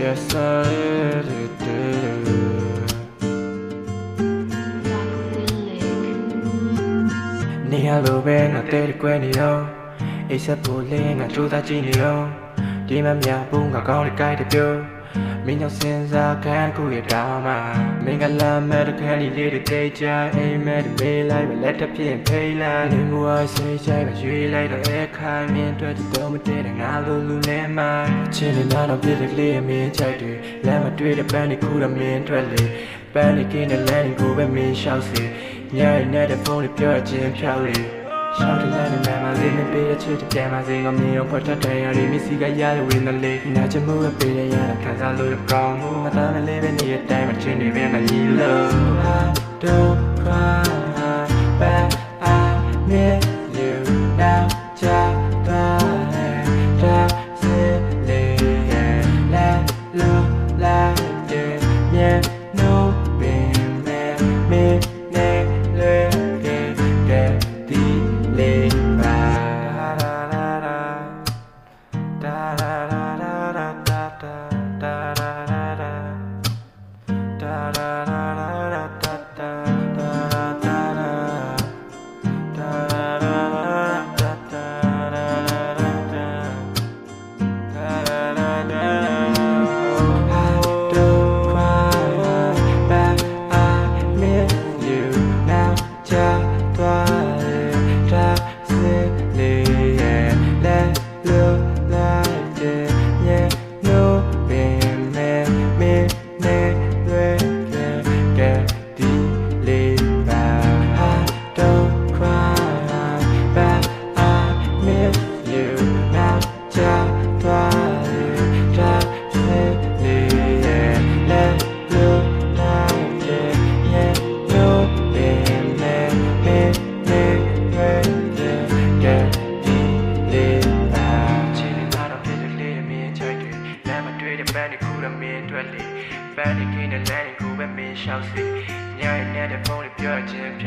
Yes I doနေရလိုပဲငါတဲကွယ်နေတော့အိပ်ဆက်ဖို့လဲငါကြိုးစားကြည့်နေတော့ဒီမမြဘူးငါကောင်းတဲ့ကြိုက်တဲ့ပြောမင်းရောက်စင်စားခံခုရတာမှာမင်းကလာမဲ့တဲ့ခန်းလေးတွေတိတ်ချအိမ်မဲ့တဲ့မေးလိုက်ပဲလက်တစ်ပြင်းဖိလိုက်နေမူအစိတ်ချိုက်ပဲရွေးလိုက်တော့အခါမြင်တွေ့တော့မတည့်တဲ့ငါလိုလူလဲမှာချင်းနေတော့ပြည့်တဲ့ကလေးအမင်းချိုက်တယ်လမ်းမတွေ့တဲ့ပန်းတွေခုတော့မင်းတွေ့လေပန်းတွေကင်းတဲ့လမ်းကိုပဲမင်းရှောက်စီညရနေတဲ့ဖုန်းတွေပြောချင်းဖြောက်လေရှောက်တဲ့လမ်းနဲ့မှန်လေးနဲ့ပေးတဲ့ချစ်တဲ့ပြန်မစင်ကမြင်အောင်ဖတ်တဲ့ရည်မစီကရတဲ့ဝင်းလေးနာချမှုပဲပေးရတာခံစားလို့ကောင်းမှုမသားမလေးပဲနေတဲ့အတိုင်းမချင်းနေပဲငါညီလို့ I don't cry but I miss you now just that's it let look like it yeah no being me Band cool and me dwelly Band king and landing cool and me shall see Nyai net the phone if you're a gym